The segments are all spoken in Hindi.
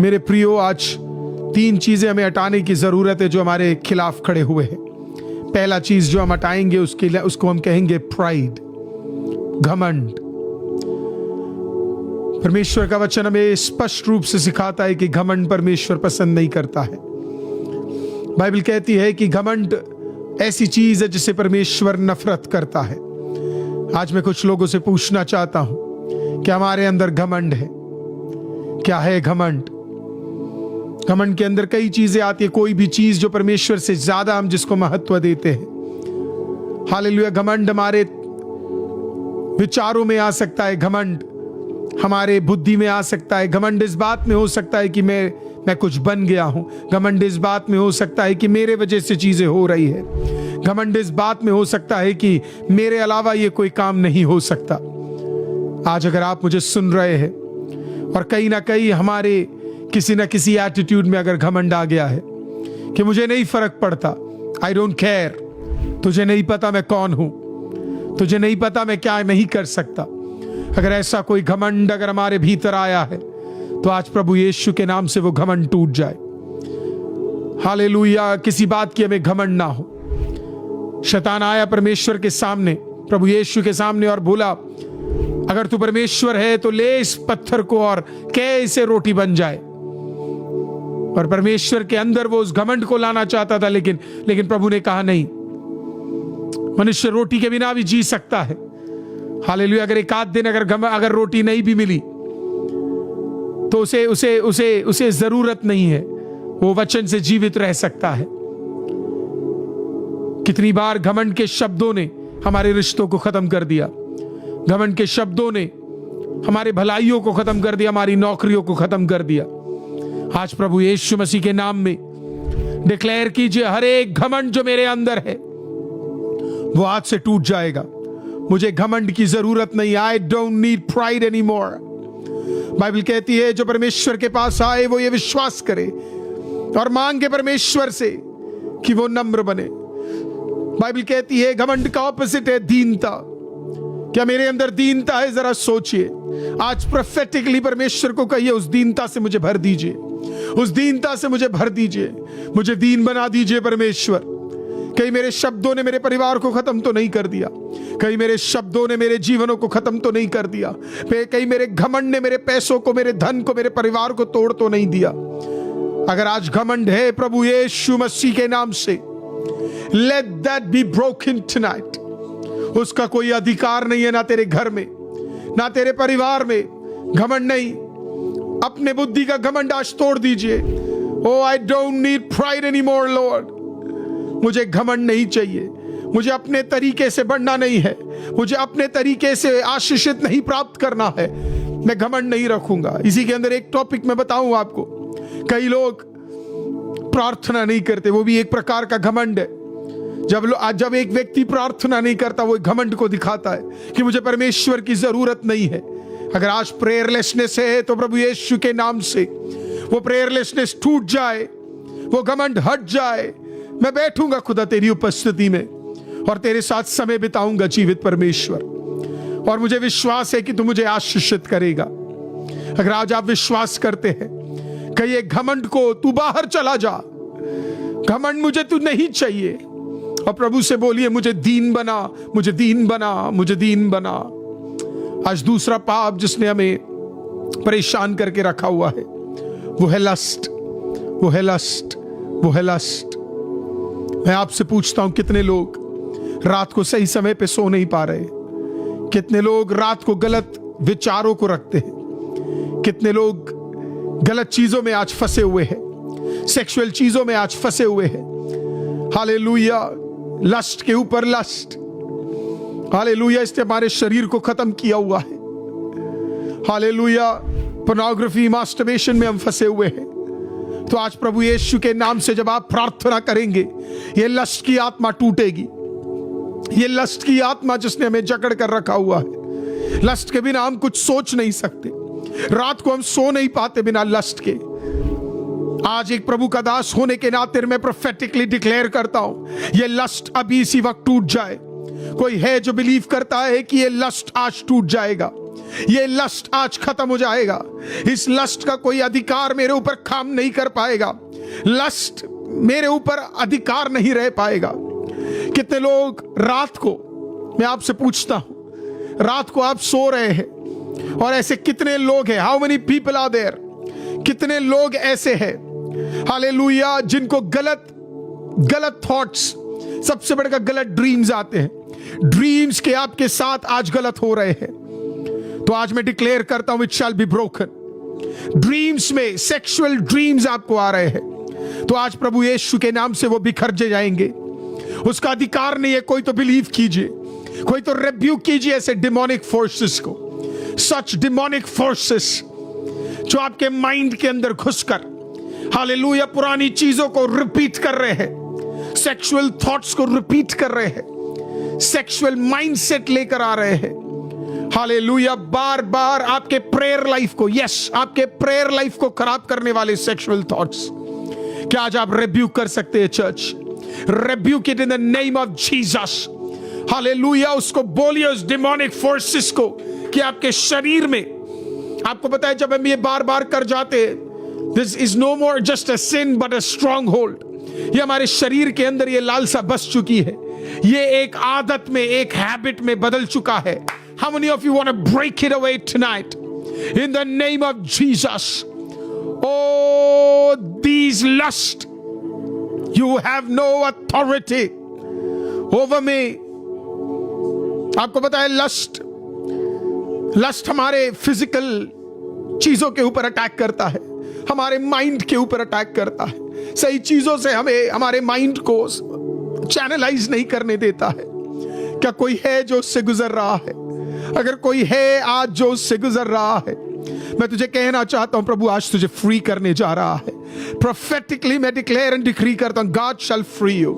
मेरे प्रियो, आज 3 चीजें हमें हटाने की जरूरत है जो हमारे खिलाफ खड़े हुए हैं। पहला चीज जो हम हटाएंगे उसको हम कहेंगे प्राइड, घमंड। परमेश्वर का वचन हमें स्पष्ट रूप से सिखाता है कि घमंड परमेश्वर पसंद नहीं करता है। बाइबल कहती है कि घमंड ऐसी चीज है जिसे परमेश्वर नफरत करता है। आज मैं कुछ लोगों से पूछना चाहता हूं कि हमारे अंदर घमंड है? क्या है घमंड? घमंड के अंदर कई चीजें आती है। कोई भी चीज जो परमेश्वर से ज्यादा हम जिसको महत्व देते हैं। हालेलुया। घमंड हमारे विचारों में आ सकता है, घमंड हमारे बुद्धि में आ सकता है। घमंड इस बात में हो सकता है कि मैं कुछ बन गया हूं। घमंड इस बात में हो सकता है कि मेरे वजह से चीजें हो रही है। घमंड इस बात में हो सकता है कि मेरे अलावा ये कोई काम नहीं हो सकता। आज अगर आप मुझे सुन रहे हैं और कहीं ना कहीं हमारे किसी ना किसी एटीट्यूड में अगर घमंड आ गया है कि मुझे नहीं फर्क पड़ता, आई डोंट केयर, तुझे नहीं पता मैं कौन हूं, तुझे नहीं पता मैं क्या नहीं कर सकता, अगर ऐसा कोई घमंड अगर हमारे भीतर आया है तो आज प्रभु यीशु के नाम से वो घमंड टूट जाए। हालेलुया। किसी बात की हमें घमंड ना हो। शैतान आया परमेश्वर के सामने, प्रभु यीशु के सामने और बोला, अगर तू परमेश्वर है तो ले इस पत्थर को और कैसे रोटी बन जाए। और परमेश्वर के अंदर वो उस घमंड को लाना चाहता था, लेकिन प्रभु ने कहा नहीं, मनुष्य रोटी के बिना भी जी सकता है। हालेलुया। अगर एक आध दिन अगर रोटी नहीं भी मिली तो उसे जरूरत नहीं है, वो वचन से जीवित रह सकता है। कितनी बार घमंड के शब्दों ने हमारे रिश्तों को खत्म कर दिया। घमंड के शब्दों ने हमारे भलाइयों को खत्म कर दिया, हमारी नौकरियों को खत्म कर दिया। आज प्रभु यीशु मसीह के नाम में डिक्लेयर कीजिए, हर एक घमंड जो मेरे अंदर है वो आज से टूट जाएगा। मुझे घमंड की जरूरत नहीं। आई don't need pride any more. Bible कहती है जो परमेश्वर के पास आए वो ये विश्वास करे और मांगे परमेश्वर से कि वो नम्र बने। बाइबल कहती है घमंड का ऑपोजिट है दीनता। क्या मेरे अंदर दीनता है? जरा सोचिए। आज प्रोफेटिकली परमेश्वर को कहिए, उस दीनता से मुझे भर दीजिए, उस दीनता से मुझे भर दीजिए, मुझे दीन बना दीजिए परमेश्वर। कहीं मेरे शब्दों ने मेरे परिवार को खत्म तो नहीं कर दिया, कहीं मेरे शब्दों ने मेरे जीवनों को खत्म तो नहीं कर दिया, कहीं मेरे घमंड ने मेरे पैसों को, मेरे धन को, मेरे परिवार को तोड़ तो नहीं दिया। अगर आज घमंड है प्रभु यीशु मसीह के नाम से, let that be broken tonight. उसका कोई अधिकार नहीं है, ना तेरे घर में, ना तेरे परिवार में। घमंड नहीं, अपने बुद्धि का घमंड आज तोड़ दीजिए। Oh I don't need pride any more lord. मुझे घमंड नहीं चाहिए, मुझे अपने तरीके से बढ़ना नहीं है, मुझे अपने तरीके से आशीषित नहीं प्राप्त करना है। मैं घमंड नहीं रखूंगा। इसी के अंदर एक टॉपिक मैं बताऊं आपको। कई लोग प्रार्थना नहीं करते, वो भी एक प्रकार का घमंड है। जब एक व्यक्ति प्रार्थना नहीं करता, वो घमंड को दिखाता है कि मुझे परमेश्वर की जरूरत नहीं है। अगर आज प्रेयरलेसनेस है तो प्रभु यीशु के नाम से वो प्रेयरलेसनेस टूट जाए, वो घमंड हट जाए। मैं बैठूंगा खुदा तेरी उपस्थिति में और तेरे साथ समय बिताऊंगा जीवित परमेश्वर, और मुझे विश्वास है कि तू मुझे आशीषित करेगा। अगर आज आप विश्वास करते हैं, कहिए घमंड को तू बाहर चला जा, घमंड मुझे तू नहीं चाहिए। और प्रभु से बोलिए, मुझे दीन बना, मुझे दीन बना, मुझे दीन बना। आज दूसरा पाप जिसने हमें परेशान करके रखा हुआ है वो है लस्ट, वो है लस्ट, वो है लस्ट। मैं आपसे पूछता हूं, कितने लोग रात को सही समय पे सो नहीं पा रहे? कितने लोग रात को गलत विचारों को रखते हैं? कितने लोग गलत चीजों में आज फंसे हुए हैं, सेक्सुअल चीजों में आज फंसे हुए हैं। हालेलुया। लस्ट के ऊपर लस्ट, हालेलुया, इसने हमारे शरीर को खत्म किया हुआ है। हालेलुया। पोर्नोग्राफी, मास्टरबेशन में हम फंसे हुए हैं। तो आज प्रभु यीशु के नाम से जब आप प्रार्थना करेंगे, ये लस्ट की आत्मा टूटेगी। ये लस्ट की आत्मा जिसने हमें जकड़ कर रखा हुआ है। लस्ट के बिना हम कुछ सोच नहीं सकते, रात को हम सो नहीं पाते बिना लस्ट के। आज एक प्रभु का दास होने के नाते मैं प्रोफेटिकली डिक्लेयर करता हूं, ये लस्ट अभी इसी वक्त टूट जाए। कोई है जो बिलीव करता है कि ये लस्ट आज टूट जाएगा? ये लस्ट आज खत्म हो जाएगा। इस लस्ट का कोई अधिकार मेरे ऊपर काम नहीं कर पाएगा। लस्ट मेरे ऊपर अधिकार नहीं रह पाएगा। कितने लोग रात को, मैं आपसे पूछता हूं, रात को आप सो रहे हैं और ऐसे कितने लोग हैं? How many people are there? कितने लोग ऐसे हैं, हालेलुया, जिनको गलत थॉट्स, सबसे बड़े गलत ड्रीम्स आते हैं। ड्रीम्स के आपके साथ आज गलत हो रहे हैं, तो आज मैं डिक्लेयर करता हूं, it shall be broken. Dreams में सेक्सुअल ड्रीम्स आपको आ रहे हैं, तो आज प्रभु यीशु के नाम से वो बिखर जाएंगे। उसका अधिकार नहीं है। कोई तो बिलीव कीजिए, कोई तो रिब्यूक कीजिए ऐसे डिमोनिक फोर्सेस को। सच डिमोनिक फोर्सेस जो आपके माइंड के अंदर घुसकर, हालेलुया, पुरानी चीजों को रिपीट कर रहे हैं, सेक्सुअल थॉट्स को रिपीट कर रहे हैं, सेक्सुअल माइंडसेट लेकर आ रहे हैं, हालेलुया, बार बार आपके प्रेयर लाइफ को, यस, आपके प्रेयर लाइफ को खराब करने वाले सेक्सुअल थॉट्स। क्या आज आप रिब्यूक कर सकते हैं church? Rebuke it in the name of Jesus. Hallelujah, उसको बोलिए, उस डिमोनिक फोर्सेस को, कि आपके शरीर में, आपको पता है जब हम ये बार बार कर जाते हैं, this is no more just a sin but a stronghold. ये हमारे शरीर के अंदर ये लालसा बस चुकी है, ये एक आदत में, एक हैबिट में बदल चुका है। How many of you want to break it away tonight in the name of Jesus? Oh, these lust, you have no authority over me. आपको पता है लस्ट हमारे फिजिकल चीजों के ऊपर अटैक करता है, हमारे माइंड के ऊपर अटैक करता है। सही चीजों से हमें, हमारे माइंड को चैनलाइज नहीं करने देता है। क्या कोई है जो उससे गुजर रहा है? अगर कोई है आज जो उससे गुजर रहा है, मैं तुझे कहना चाहता हूं, प्रभु आज तुझे फ्री करने जा रहा है। प्रोफेटिकली मैं डिक्लेयर एंड डिक्री करता हूं, God shall free you,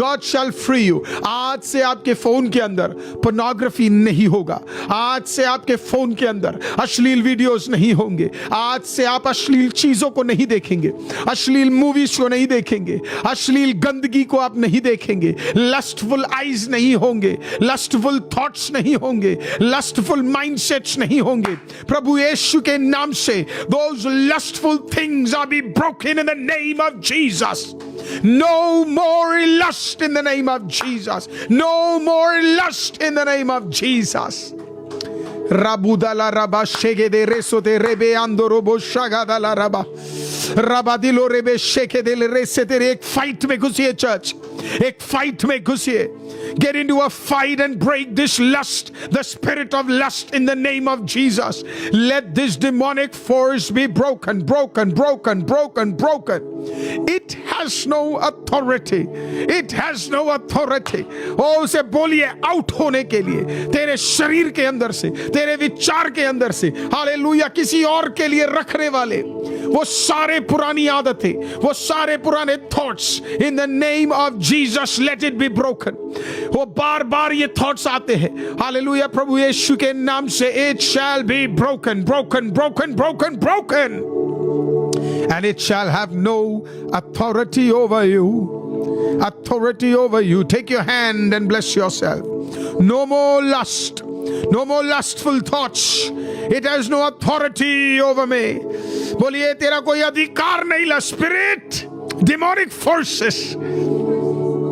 God shall free you. आज से आपके फोन के अंदर पोर्नोग्राफी नहीं होगा। आज से आपके फोन के अंदर अश्लील वीडियोस नहीं होंगे। आज से आप अश्लील चीजों को नहीं देखेंगे, अश्लील मूवीज को नहीं देखेंगे, अश्लील गंदगी को आप नहीं देखेंगे। लस्टफुल आईज नहीं होंगे, लस्टफुल थॉट्स नहीं होंगे, लस्टफुल माइंडसेट्स नहीं होंगे। प्रभु यीशु के नाम से those lustful things are be broken in the name of Jesus. No more lust in the name of Jesus. No more lust in the name of Jesus. Rabudala raba shegede resote rebe andorobo shagadala raba rabadilo rebe shekedele resete। एक फाइट में घुसिए चर्च, एक फाइट में घुसिए। Get into a fight and break this lust, the spirit of lust, in the name of Jesus. Let this demonic force be broken, broken, broken, broken, broken. It has no authority. It has no authority. ओ उसे बोलिए आउट होने के लिए, तेरे शरीर के अंदर से, तेरे विचार के अंदर से, हालेलुया, किसी और के लिए रखने वाले वो सारे पुरानी आदतें, वो सारे पुराने thoughts, in the name of Jesus let it be broken. वो बार बार ये थॉट्स आते हैं, हालेलुया, प्रभु यीशु के नाम से it shall be broken, broken, broken, broken, broken, and it shall have no authority over you. Authority over you. Take your hand and bless yourself. No more lust, no more lustful thoughts. It has no authority over me. बोलिए, तेरा कोई अधिकार नहीं। ला spirit, demonic forces,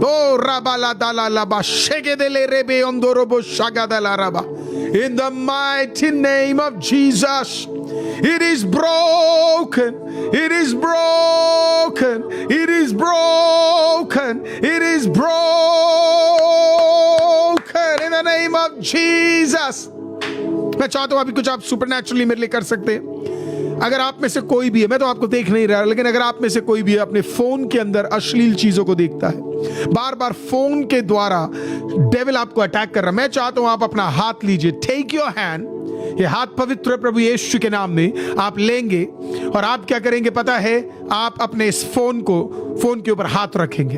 oh rabala dala laba shegedele rebe ondorobo shagadala raba, in the mighty name of Jesus, it is broken, it is broken, it is broken, it is broken in the name of Jesus। मैं चाहता हूं अभी कुछ आप सुपरनैचुरली मेरे लिए कर सकते हैं। अगर आप में से कोई भी है, मैं तो आपको देख नहीं रहा, लेकिन अगर आप में से कोई भी है अपने फोन के अंदर अश्लील चीजों को देखता है, बार बार फोन के द्वारा डेविल आपको अटैक कर रहा है, मैं चाहता हूं आप अपना हाथ लीजिए। टेक योर हैंड, ये हाथ पवित्र प्रभु यीशु के नाम में आप लेंगे और आप क्या करेंगे पता है? आप अपने इस फोन के ऊपर हाथ रखेंगे।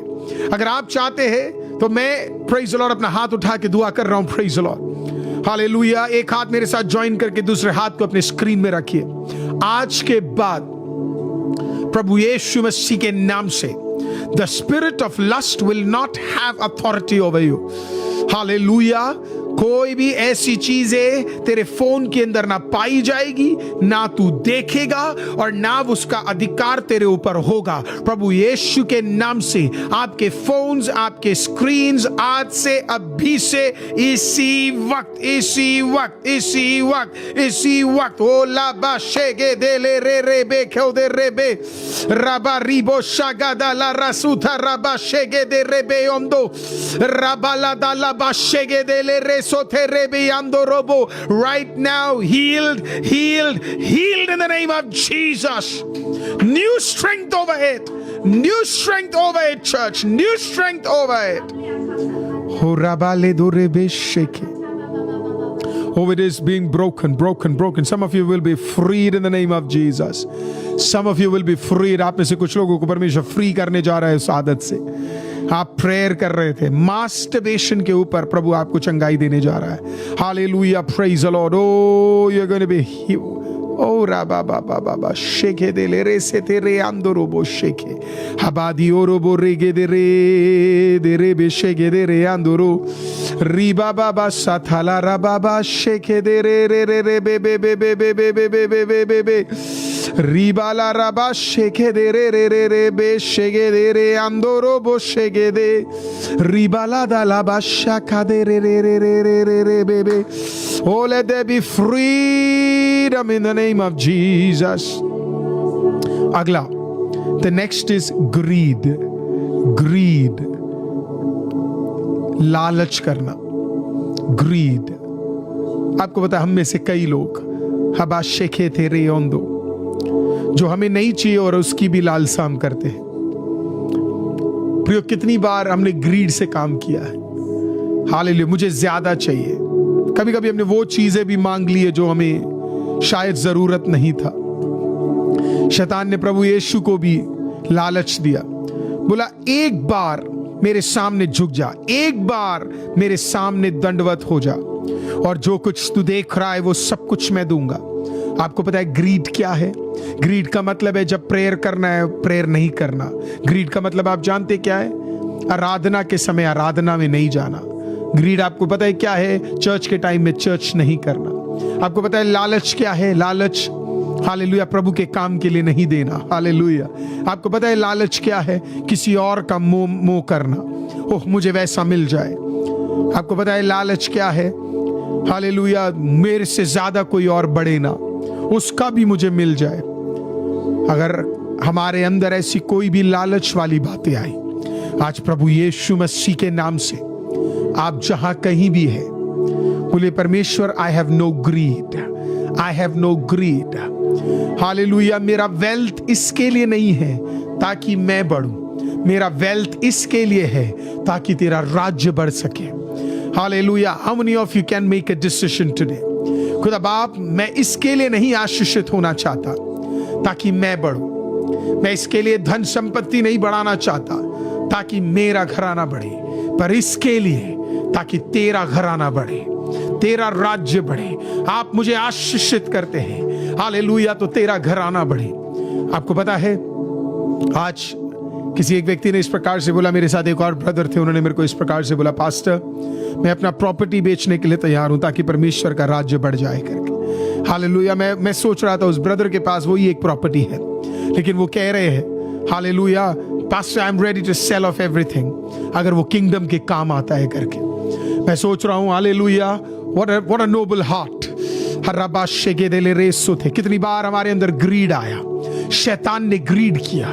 अगर आप चाहते हैं तो मैं प्रेज द लॉर्ड अपना हाथ उठा के दुआ कर रहा हूं। Praise the Lord, hallelujah. एक हाथ मेरे साथ ज्वाइन करके दूसरे हाथ को अपने स्क्रीन में रखिए। आज के बाद प्रभु यीशु मसीह के नाम से the spirit of lust will not have authority over you. Hallelujah. कोई भी ऐसी चीजें तेरे फोन के अंदर ना पाई जाएगी, ना तू देखेगा और ना उसका अधिकार तेरे ऊपर होगा। प्रभु यीशु के नाम से आपके फोन्स, आपके स्क्रीन्स आज से, अभी से, इसी वक्त, इसी वक्त, इसी वक्त, इसी वक्त, ओ लाबा शेगे दे ले रे रे बे खेओ दे रे बे राबा रिबो शागा दा ला रासुथा राबा शेगे दे रे बे ओंदो राबा ला दा ला बा शेगे दे ले रे सोथे रे बे अंदो robo. Right now, healed, healed, healed in the name of Jesus. New strength over it. New strength over it, church. New strength over it. Oh, it is being broken. Some of you will be freed in the name of Jesus. Some of you will be freed. आप में से कुछ लोगों को परमेश्वर फ्री करने जा रहा है उस आदत से। आप प्रेयर कर रहे थे मास्टरबेशन के ऊपर, प्रभु आपको चंगाई देने जा रहा है। Hallelujah, praise the lord. Oh you are going to be oh राबा बाबा बाबा शेखे दे ले रे से तेरे अंदरो बो शेखे हबादी ओरो बो रेगे दे रे बे शेगे दे रे अंदरो रीबा बाबा साथाला रा बाबा शेखे दे रे रे रे रे बे बे बे बे बे बे बे बे बे बे बे रीबाला राबा शेखे दे रे रे रे रे बे शेगे दे रे अंदरो बो शेगे दे रीबाला दाला बा शाखा दे रे रे रे रे रे रे रे बे बे। Oh, let there be freedom in the name of Jesus. अगला, the next is greed. Greed, लालच करना, greed। आपको पता है हम में से कई लोग हबा शेखे थे रे ओंदो, जो हमें नहीं चाहिए और उसकी भी लालसा हम करते हैं। प्रियो, कितनी बार हमने ग्रीड से काम किया है। हालेलुया, मुझे ज्यादा चाहिए। कभी कभी हमने वो चीजें भी मांग ली है जो हमें शायद जरूरत नहीं था। शैतान ने प्रभु यीशु को भी लालच दिया, बोला एक बार मेरे सामने झुक जा, एक बार मेरे सामने दंडवत हो जा और जो कुछ तू देख रहा है वो सब कुछ मैं दूंगा। आपको पता है ग्रीड क्या है? ग्रीड का मतलब है जब प्रेयर करना है प्रेयर नहीं करना। ग्रीड का मतलब आप जानते क्या है? आराधना के समय आराधना में नहीं जाना। ग्रीड आपको पता है क्या है? चर्च के टाइम में चर्च नहीं करना। आपको पता है लालच क्या है? लालच, हालेलुया, प्रभु के काम के लिए नहीं देना। हालेलुया। आपको पता है लालच क्या है? किसी और का मोह करना, ओह मुझे वैसा मिल जाए। आपको पता है लालच क्या है? हालेलुया, मेरे से ज्यादा कोई और बढ़े ना, उसका भी मुझे मिल जाए। अगर हमारे अंदर ऐसी कोई भी लालच वाली बातें आई, आज प्रभु यीशु मसीह के नाम से आप जहां कहीं भी है, बोले परमेश्वर, I have no greed, I have no greed. Hallelujah, मेरा वेल्थ इसके लिए नहीं है ताकि मैं बढ़ूं, मेरा वेल्थ इसके लिए है ताकि तेरा राज्य बढ़ सके। Hallelujah. How many of you can make a decision today? खुदा बाप, मैं इसके लिए नहीं आशीषित होना चाहता ताकि मैं बढ़ूं, मैं इसके लिए धन संपत्ति नहीं बढ़ाना चाहता ताकि मेरा घराना बढ़े, पर इसके लिए ताकि तेरा घराना बढ़े, तेरा राज्य बढ़े। आप मुझे आशीषित करते हैं, हालेलुया, तो तेरा घराना बढ़े। आपको पता है आज किसी एक व्यक्ति ने इस प्रकार से बोला, मेरे साथ एक और ब्रदर थे, उन्होंने मेरे को इस प्रकार से बोला, पास्टर मैं अपना प्रॉपर्टी बेचने के लिए तैयार हूं ताकि परमेश्वर का राज्य बढ़ जाए करके। हालेलुया। मैं सोच रहा था उस ब्रदर के पास वही एक प्रॉपर्टी है, लेकिन वो कह रहे हैं, hallelujah, pastor I am ready to sell off everything अगर वो किंगडम के काम आता है करके। मैं सोच रहा हूं, hallelujah, what a Nobel heart. कितनी बार हमारे अंदर ग्रीड आया, शैतान ने ग्रीड किया।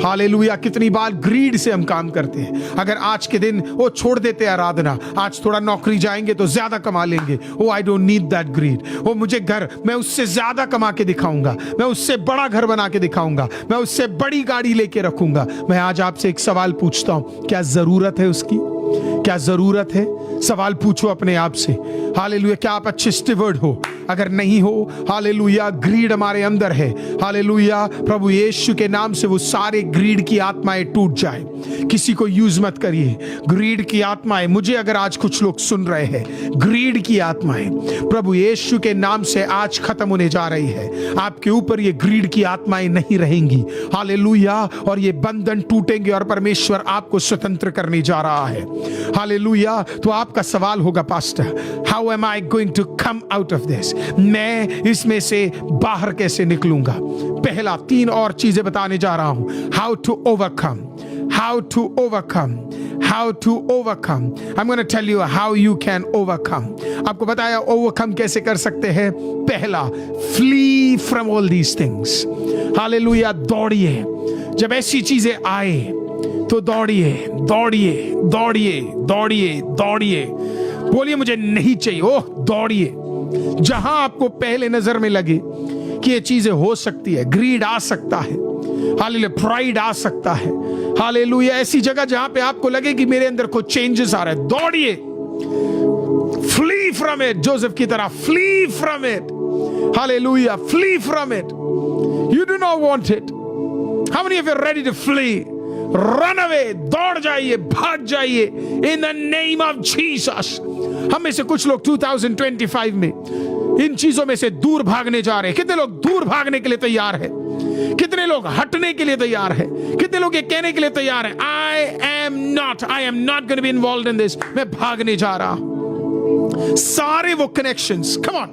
हालेलुया, कितनी बार ग्रीड से हम काम करते हैं। अगर आज के दिन वो छोड़ देते आराधना, आज थोड़ा नौकरी जाएंगे तो ज्यादा कमा लेंगे, oh I don't need that greed. वो मुझे घर, मैं उससे ज्यादा कमा के दिखाऊंगा, मैं उससे बड़ा घर बना के दिखाऊंगा, मैं उससे बड़ी गाड़ी लेके रखूंगा। मैं आज आपसे एक सवाल पूछता हूं, क्या जरूरत है उसकी? क्या जरूरत है? सवाल पूछो अपने आप से। हालेलुया, क्या आप अच्छे स्टीवर्ड हो? अगर नहीं हो, हालेलुया, ग्रीड हमारे अंदर है, हालेलुया, प्रभु यीशु के नाम से वो सारे ग्रीड की आत्माएं टूट जाए। किसी को यूज मत करिए, ग्रीड की आत्माएं, मुझे अगर आज कुछ लोग सुन रहे हैं, ग्रीड की आत्माएं प्रभु यीशु के नाम से आज खत्म होने जा रही है। आपके ऊपर ये ग्रीड की आत्माएं नहीं रहेंगी, हालेलुया, और ये बंधन टूटेंगे और परमेश्वर आपको स्वतंत्र करने जा रहा है, हालेलुया। तो आपका सवाल होगा, pastor, how am I going to come out of this? मैं इसमें से बाहर कैसे निकलूंगा? पहला 3 और चीजें बताने जा रहा हूं। How to overcome, how to overcome, how to overcome. I'm going to tell you how you can overcome. आपको बताया overcome कैसे कर सकते हैं। पहला, flee from all these things. Hallelujah, दौड़िए। जब ऐसी चीजें आए तो दौड़िए, दौड़िए, दौड़िए, दौड़िए, दौड़िए। बोलिए मुझे नहीं चाहिए, ओह दौड़िए। जहां आपको पहले नजर में लगे कि ये चीजें हो सकती है, ग्रीड आ सकता है, हालेलुया, प्राइड आ सकता है, हालेलुया, ऐसी जगह जहां पे आपको लगे कि मेरे अंदर कुछ चेंजेस आ रहे हैं, दौड़िए। फ्ली फ्रॉम इट, जोसेफ की तरह flee from it, hallelujah, flee from it. You do not want it. How many of you are ready to flee? Run away, दौड़ जाइए, भाग जाइए in the name of Jesus. हम में से कुछ लोग 2025 में इन चीजों में से दूर भागने जा रहे हैं। कितने लोग दूर भागने के लिए तैयार है? कितने लोग हटने के लिए तैयार है? कितने लोग ये कहने के लिए तैयार है, I am not going to be involved in this, मैं भागने जा रहा हूं। सारे वो कनेक्शंस, कम ऑन,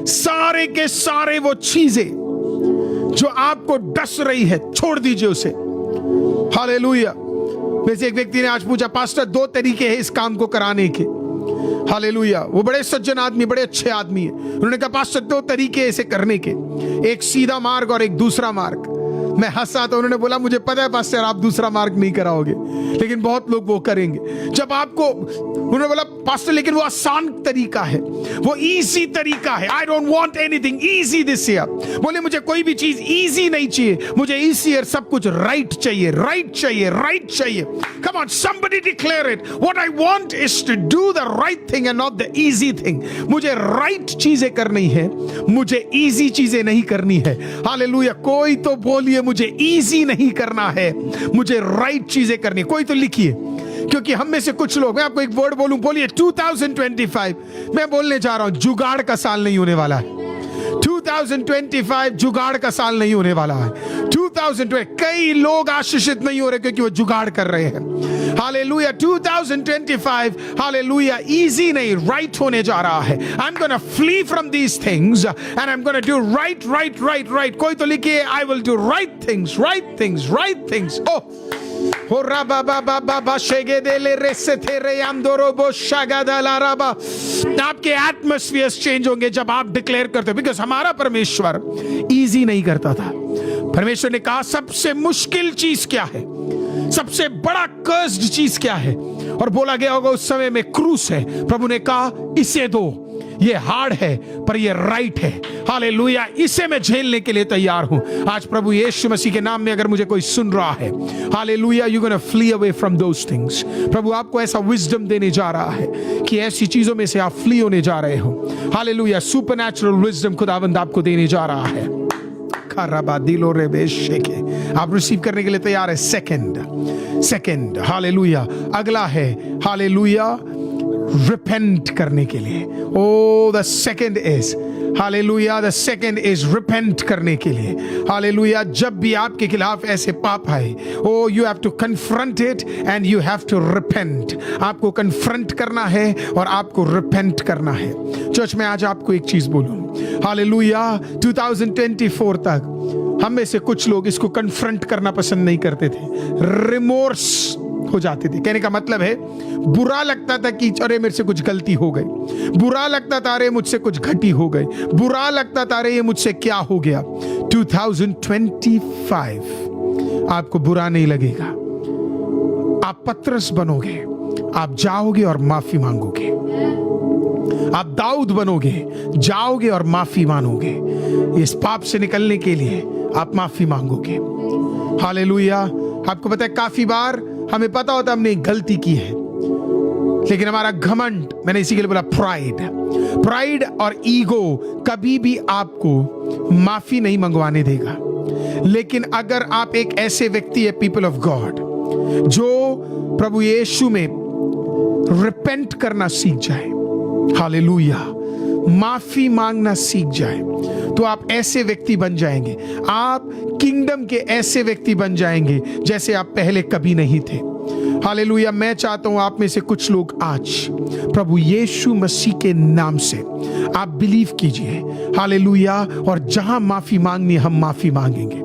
सारे के सारे वो चीजें जो आपको डस रही है, छोड़ दीजिए उसे, हालेलुया। वैसे एक व्यक्ति ने आज पूछा, पास्टर 2 तरीके हैं इस काम को कराने के, हालेलुया। वो बड़े सज्जन आदमी, बड़े अच्छे आदमी है। उन्होंने कहा, पास्टर 2 तरीके ऐसे करने के, एक सीधा मार्ग और एक दूसरा मार्ग। मैं हंसा तो उन्होंने बोला, मुझे पता है पास्टर आप दूसरा मार्ग नहीं कराओगे, लेकिन बहुत लोग वो करेंगे। जब आपको, उन्होंने बोला पास्टर लेकिन वो आसान तरीका है, वो इजी तरीका है, I don't want anything easy this year. बोले मुझे कोई भी चीज इजी नहीं चाहिए, मुझे इस ईयर सब कुछ राइट चाहिए, राइट चाहिए, राइट चाहिए। Come on, somebody declare it, what I want is to do the right thing and not the easy thing. मुझे राइट चीजें करनी है, मुझे इजी चीजें नहीं करनी है, हालेलुया। कोई तो बोलिए मुझे इजी नहीं करना है, मुझे राइट चीजें करनी। कोई तो लिखिए, क्योंकि हम में से कुछ लोग, मैं आपको एक वर्ड बोलूं, बोलिए 2025 मैं बोलने जा रहा हूं, जुगाड़ का साल नहीं होने वाला है। 2025 जुगाड़ का साल नहीं होने वाला है। 2020 कई लोग आशीषित नहीं हो रहे क्योंकि वो जुगाड़ कर रहे हैं, हालेलुया। 2025 हालेलुया इजी नहीं, राइट होने जा रहा है। I am gonna flee from these things and I am gonna do right, right, right, right. कोई तो लिखिए, I will do right things, right things, right things. Oh हो राबा बाबा बाबा शेगे देले रेसे थे रे आंदोरो बो शागादाला राबा। आपके एटमॉस्फेयर्स चेंज होंगे जब आप डिक्लेयर करते हो, बिकॉज़ हमारा परमेश्वर इजी नहीं करता था। परमेश्वर ने कहा सबसे मुश्किल चीज क्या है, सबसे बड़ा कर्स्ड चीज क्या है, और बोला गया होगा उस समय में क्रूस है। प्रभु ने कहा इसे दो, ये हार्ड है पर ये राइट है, हालेलुया, इसे मैं झेलने के लिए तैयार हूं। आज प्रभु यीशु मसीह के नाम में अगर मुझे कोई सुन रहा है, hallelujah, you gonna flee away from those things. प्रभु आपको ऐसा विजडम देने जा रहा है कि ऐसी चीजों में से आप फ्ली होने जा रहे हो, हालेलुया। सुपरनैचुरल विजडम खुदावंद आपको देने जा रहा है। आप रिसीव करने के लिए तैयार है। Second, hallelujah. अगला है, हालेलुया, रिपेंट करने के लिए। Oh the second is, hallelujah, the second is repent करने के लिए, हालेलुया। जब भी आपके खिलाफ ऐसे पाप आए, oh you have to confront it and you have to repent. आपको कन्फ्रंट करना है और आपको रिपेंट करना है। चर्च में आज आपको एक चीज बोलूं, हालेलुया, 2024 तक हम में से कुछ लोग इसको कन्फ्रंट करना पसंद नहीं करते थे, रिमोर्स हो जाते थे। कहने का मतलब है, बुरा लगता था कि अरे मेरे से कुछ गलती हो गई, बुरा लगता था अरे मुझसे कुछ घटी हो गई, बुरा लगता था अरे ये मुझसे क्या हो गया। 2025 आपको बुरा नहीं लगेगा, आप पतरस बनोगे, आप जाओगे और माफी मांगोगे। आप दाऊद बनोगे, जाओगे और माफी मांगोगे। इस पाप से निकलने के लिए आप माफी मांगोगे, हालेलुया। आपको पता है काफी बार हमें पता होता है हमने गलती की है, लेकिन हमारा घमंड, मैंने इसी के लिए बोला प्राइड और ईगो कभी भी आपको माफी नहीं मंगवाने देगा। लेकिन अगर आप एक ऐसे व्यक्ति है, पीपल ऑफ गॉड, जो प्रभु यीशु में रिपेंट करना सीख जाए, हालेलुया, माफी मांगना सीख जाए, तो आप ऐसे व्यक्ति बन जाएंगे। आप किंगडम के ऐसे व्यक्ति बन जाएंगे जैसे आप पहले कभी नहीं थे। हालेलुया। मैं चाहता हूं आप में से कुछ लोग आज प्रभु यीशु मसीह के नाम से आप बिलीव कीजिए, हालेलुया, और जहां माफी मांगनी हम माफी मांगेंगे।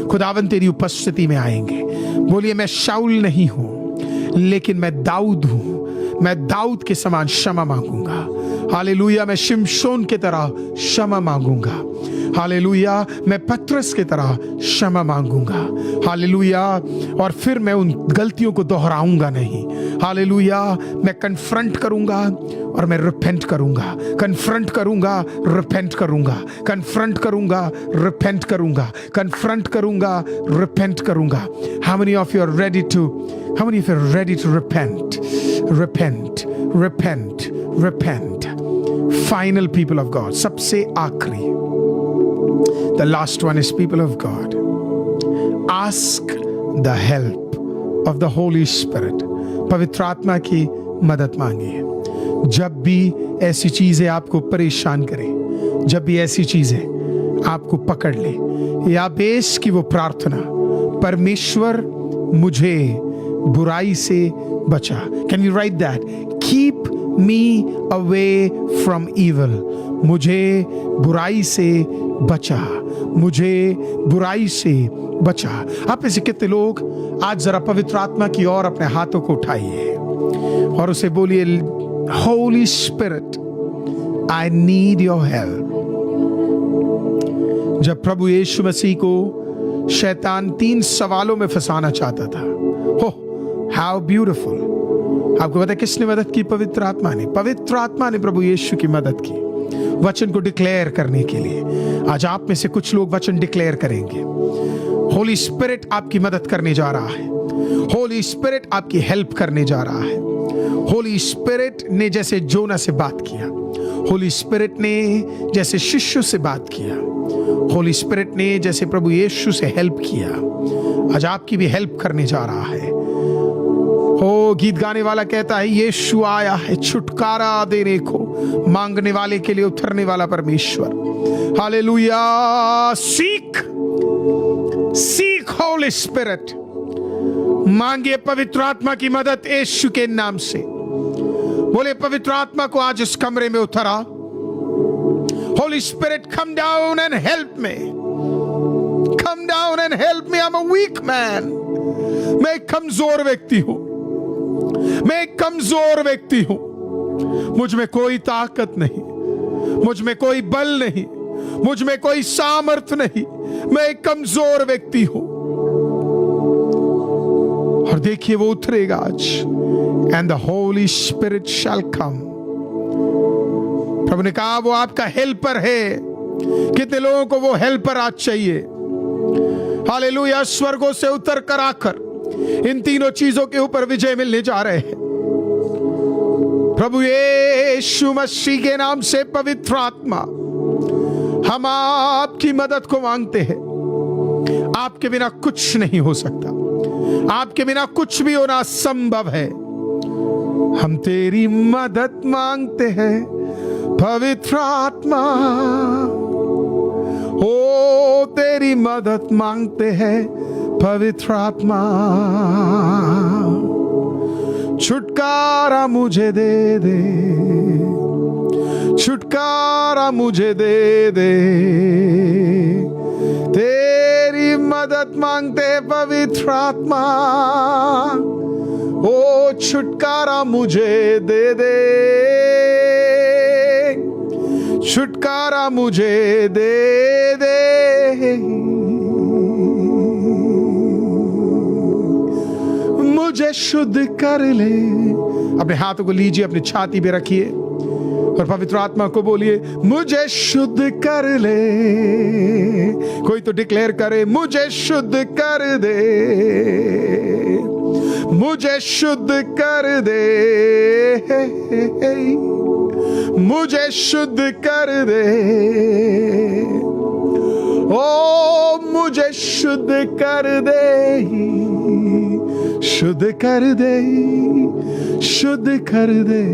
खुदावन तेरी उपस्थिति में आएंगे। बोलिए, मैं शाऊल नहीं हूं लेकिन मैं दाऊद हूं। मैं दाऊद के समान क्षमा मांगूंगा। हालेलुया। मैं शिमशोन के तरह क्षमा मांगूंगा। हालेलुया। मैं पत्रस के तरह क्षमा मांगूंगा। हालेलुया। और फिर मैं उन गलतियों को दोहराऊंगा नहीं। हालेलुया। मैं कन्फ्रंट करूंगा और मैं रिपेंट करूंगा। कन्फ्रंट करूंगा, रिपेंट करूंगा। कन्फ्रंट करूंगा, रिपेंट करूंगा। कन्फ्रंट करूंगा, रिपेंट करूंगा। How many of you are ready to repent? Repent, repent, repent. Final people of God. सबसे आखिरी, the last one is people of God. Ask the help of the Holy Spirit. पवित्र आत्मा की मदद मांगिए। जब भी ऐसी चीजें आपको परेशान करें, जब भी ऐसी चीजें आपको पकड़ ले, या बेस की वो प्रार्थना, परमेश्वर मुझे बुराई से बचा। Can you right that? Keep me away from evil. मुझे बुराई से बचा, मुझे बुराई से बचा। आप में से कितने लोग आज जरा पवित्र आत्मा की ओर अपने हाथों को उठाइए और उसे बोलिए, Holi spirit, I need your help. जब प्रभु यीशु मसीह को शैतान 3 सवालों में फंसाना चाहता था, हाउ ब्यूटीफुल। आपको पता है किसने मदद की? पवित्र आत्मा ने। पवित्र आत्मा ने प्रभु यीशु की मदद की वचन को डिक्लेयर करने के लिए। आज आप में से कुछ लोग वचन डिक्लेयर करेंगे। होली स्पिरिट आपकी मदद करने जा रहा है। होली स्पिरिट आपकी हेल्प करने जा रहा है। होली स्पिरिट ने जैसे जोना से बात किया, होली स्पिरिट ने जैसे शिष्यों से बात किया, होली स्पिरिट ने जैसे प्रभु यीशु से हेल्प किया, आज आपकी भी हेल्प करने जा रहा है। ओ, गीत गाने वाला कहता है, यीशु आया है छुटकारा देने को, मांगने वाले के लिए उतरने वाला परमेश्वर। हालेलुया। सीख होली स्पिरिट। मांगिए पवित्र आत्मा की मदद यीशु के नाम से। बोले, पवित्र आत्मा को आज इस कमरे में उतरा। Holy Spirit, come down and help me. Come down and help me. I am a weak man. मैं एक कमजोर व्यक्ति हूं। मैं एक कमजोर व्यक्ति हूं। मुझ में कोई ताकत नहीं, मुझ में कोई बल नहीं, मुझ में कोई सामर्थ नहीं। मैं एक कमजोर व्यक्ति हूं। और देखिए वो उतरेगा आज। एंड द होली स्पिरिट शैल कम। प्रभु ने कहा वो आपका हेल्पर है। कितने लोगों को वो हेल्पर आज चाहिए? हालेलुया। स्वर्गों से उतर कर आकर इन तीनों चीजों के ऊपर विजय मिलने जा रहे हैं। प्रभु यीशु मसीह के नाम से पवित्र आत्मा, हम आपकी मदद को मांगते हैं। आपके बिना कुछ नहीं हो सकता। आपके बिना कुछ भी होना असंभव है। हम तेरी मदद मांगते हैं पवित्र आत्मा। ओ, तेरी मदद मांगते हैं पवित्र आत्मा। छुटकारा मुझे दे दे, छुटकारा मुझे दे दे। तेरी मदद मांगते पवित्र आत्मा। ओ, छुटकारा मुझे दे दे, छुटकारा मुझे दे दे। मुझे शुद्ध कर ले। अपने हाथों को लीजिए, अपनी छाती पे रखिए और पवित्र आत्मा को बोलिए, मुझे शुद्ध कर ले। कोई तो डिक्लेयर करे, मुझे शुद्ध कर दे। मुझे शुद्ध कर दे, मुझे शुद्ध कर दे, ओ मुझे शुद्ध कर दे, शुद्ध कर दे, शुद्ध कर दे,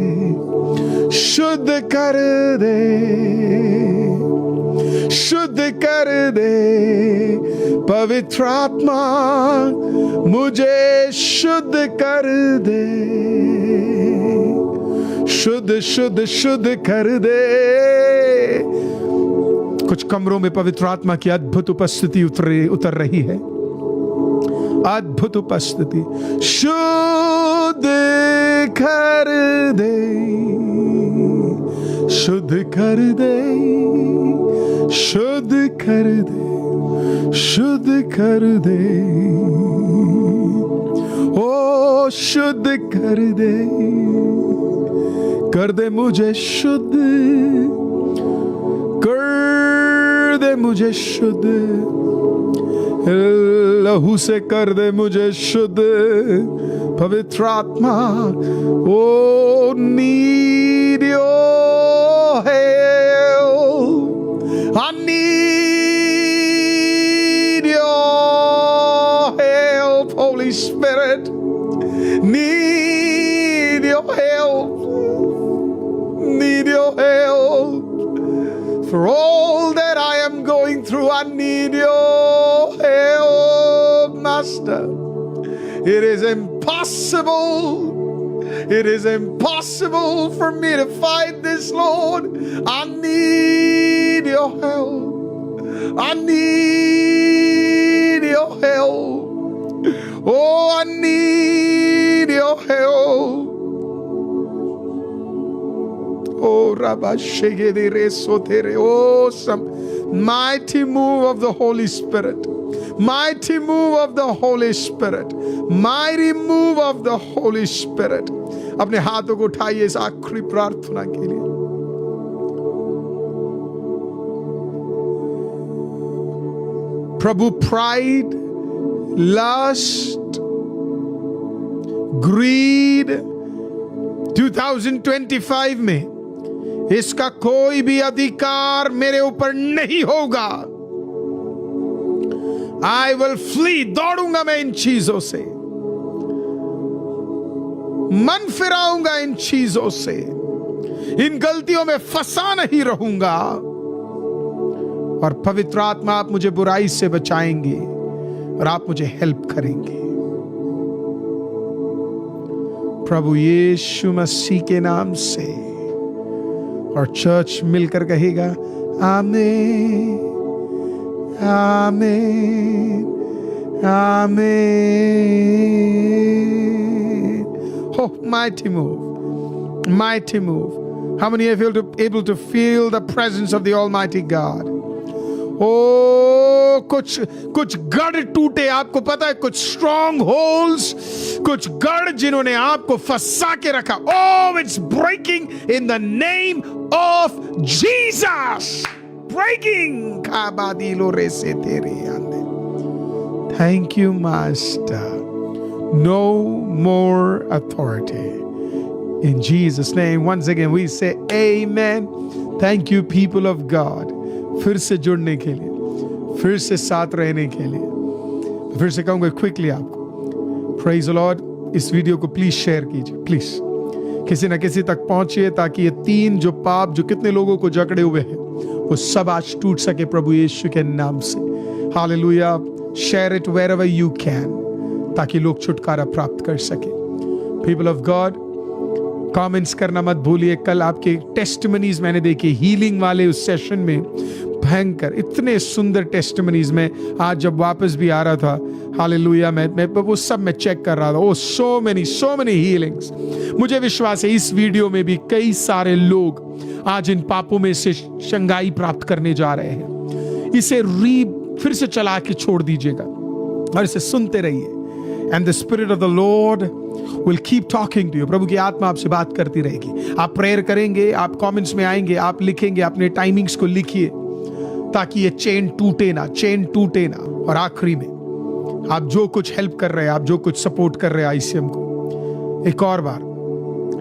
शुद्ध कर दे, शुद्ध कर दे, पवित्र आत्मा मुझे शुद्ध कर दे, शुद्ध शुद्ध शुद्ध कर दे। कुछ कमरों में पवित्र आत्मा की अद्भुत उपस्थिति उतर रही है, अद्भुत उपस्थिति। शुद्ध कर दे, शुद्ध कर दे, शुद्ध कर दे, शुद्ध कर दे, ओ शुद्ध कर दे मुझे शुद्ध, कर दे मुझे शुद्ध, लहू से कर दे मुझे शुद्ध, पवित्र आत्मा। Oh need your help, I need your help, holy spirit, need your help, need your help. For all that I am going through, I need your help, Master. It is impossible. It is impossible for me to fight this, Lord. I need your help. I need your help. Oh, I need your help. Oh, Rabba Shegede Resotere. Oh, some mighty move of the Holy Spirit. Mighty move of the Holy Spirit. Mighty move of the Holy Spirit. अपने हाथों को उठाइए इस आखिरी प्रार्थना के लिए। प्रभु, pride, lust, greed 2025 में इसका कोई भी अधिकार मेरे ऊपर नहीं होगा। I will flee, दौड़ूंगा मैं इन चीजों से, मन फिराऊंगा इन चीजों से, इन गलतियों में फंसा नहीं रहूंगा। और पवित्र आत्मा, आप मुझे बुराई से बचाएंगे और आप मुझे हेल्प करेंगे। प्रभु यीशु मसीह के नाम से। और चर्च मिलकर कहेगा आमीन, आमीन, आमीन। Oh, mighty move, mighty move. How many of you are able to feel the presence of the Almighty God? Oh, कुछ गढ़ टूटे, आपको पता है, कुछ स्ट्रॉन्ग होल्स, कुछ गढ़ जिन्होंने आपको फंसा के रखा। Oh, it's breaking in the name of Jesus. Breaking. Thank you, Master. No more authority. In Jesus' name, once again we say amen. Thank you, people of God. फिर से जुड़ने के लिए, फिर से साथ रहने के लिए। फिर से कहूंगा क्विकली आपको, प्रेज द लॉर्ड। इस वीडियो को प्लीज शेयर कीजिए, प्लीज किसी न किसी तक पहुंचिए, ताकि ये 3 जो पाप जो कितने लोगों को जकड़े हुए हैं वो सब आज टूट सके प्रभु यीशु के नाम से। Hallelujah. Share it wherever you can, ताकि लोग छुटकारा प्राप्त कर सके। पीपल ऑफ गॉड, कमेंट्स करना मत भूलिए। कल आपके टेस्टिमनीज मैंने देखे, हीलिंग वाले उस सेशन में, भयंकर इतने सुंदर टेस्टिमनीज में। आज जब वापस भी आ रहा था, हालेलुया, मैं वो सब मैं चेक कर रहा था। ओ सो मेनी हीलिंग्स। मुझे विश्वास है इस वीडियो में भी कई सारे लोग आज इन पापों में से चंगाई प्राप्त करने जा रहे हैं। इसे फिर से चला के छोड़ दीजिएगा और इसे सुनते रहिए। And the Spirit of the Lord will keep talking to you. प्रभु की आत्मा आपसे बात करती रहेगी। आप प्रेयर करेंगे, आप कमेंट्स में आएंगे, आप लिखेंगे, अपने टाइमिंग्स को लिखिए, ताकि ये चेन टूटे ना। और आखिरी में आप जो कुछ हेल्प कर रहे हैं, आप जो कुछ सपोर्ट कर रहे हैं ICM को, एक और बार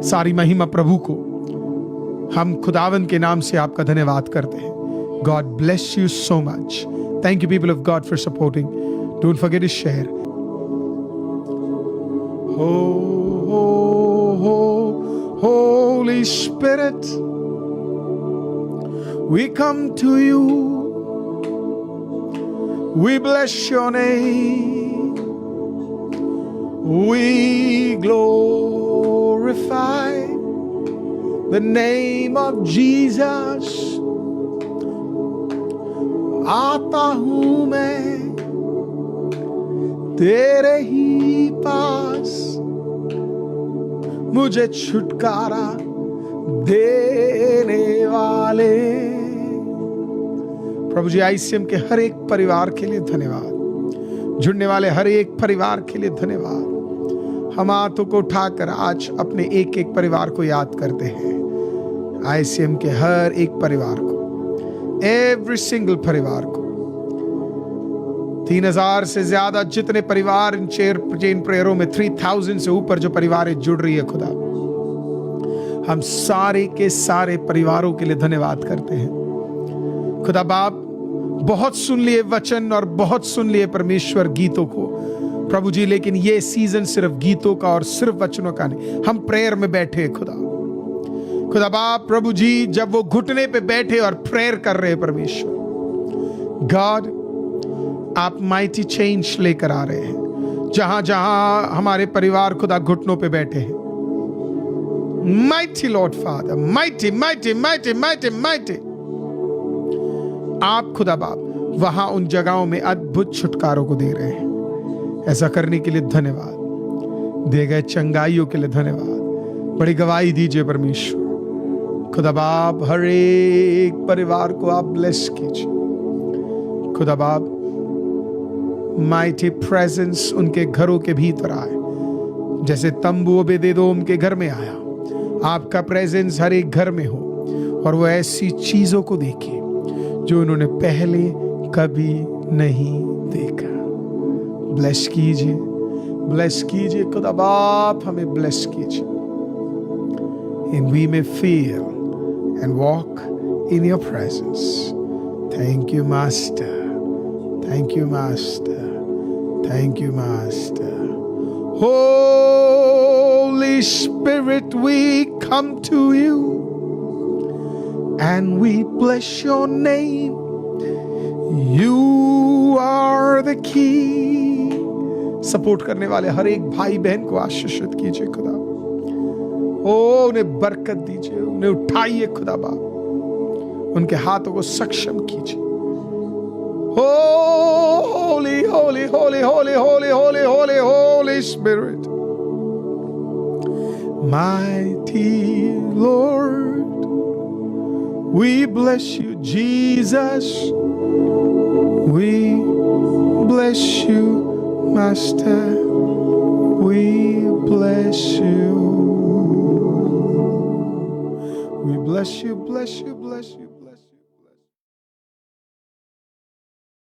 सारी महिमा प्रभु को। हम खुदावन के नाम से आपका धन्यवाद करते हैं। God bless you so much. Thank you people of God for supporting. Don't forget to share. Holy Spirit, we come to you. We bless your name. We glorify the name of Jesus. आता हूं मैं तेरे ही पास, मुझे छुटकारा देने वाले। प्रभु जी, ICM के हर एक परिवार के लिए धन्यवाद। जुड़ने वाले हर एक परिवार के लिए धन्यवाद। हम हाथों को उठाकर आज अपने एक एक परिवार को याद करते हैं। ICM के हर एक परिवार को, एवरी सिंगल परिवार को। 3000 से ज्यादा जितने परिवार इन चेन प्रेयरों में, 3000 से ऊपर जो परिवार जुड़ रही है खुदा, हम सारे के सारे परिवारों के लिए धन्यवाद करते हैं। खुदा बाप, बहुत सुन लिए वचन और बहुत सुन लिए परमेश्वर गीतों को प्रभु जी, लेकिन ये सीजन सिर्फ गीतों का और सिर्फ वचनों का नहीं। हम प्रेयर में बैठे खुदा बाप प्रभु जी, जब वो घुटने पे बैठे और प्रेयर कर रहे हैं परमेश्वर गॉड, आप माइटी चेंज लेकर आ रहे हैं। जहां जहां हमारे परिवार खुदा घुटनों पे बैठे हैं, mighty Lord father, mighty mighty mighty mighty mighty, आप खुदा बाप वहां उन जगहों में अद्भुत छुटकारों को दे रहे हैं। ऐसा करने के लिए धन्यवाद। दिए गए चंगाइयों के लिए धन्यवाद। बड़ी गवाही दीजिए परमेश्वर। खुदा बाप, हर एक परिवार को आप ब्लेस कीजिए खुदा बाप। माइटी प्रेजेंस उनके घरों के भीतर आए, जैसे तंबू ओबेदेदोम के घर में आया। आपका प्रेजेंस हर एक घर में हो और वो ऐसी चीजों को देखे जो उन्होंने पहले कभी नहीं देखा। ब्लेस कीजिए खुदा बाप, हमें ब्लेस कीजिए। And we may feel and walk in your presence. Thank you, Master. Thank you, Master. Thank you, Master. Holy Spirit, we come to you and we bless your name. You are the key. Support करने वाले हर एक भाई बहन को आशीषित कीजिए खुदा। उन्हें बरकत दीजिए, उन्हें उठाइए खुदा बाप, उनके हाथों को सक्षम कीजिए। Holy, holy, holy, holy, holy, holy, holy, Holy Spirit, mighty Lord, we bless you, Jesus. We bless you, Master. We bless you. We bless you, bless you, bless you.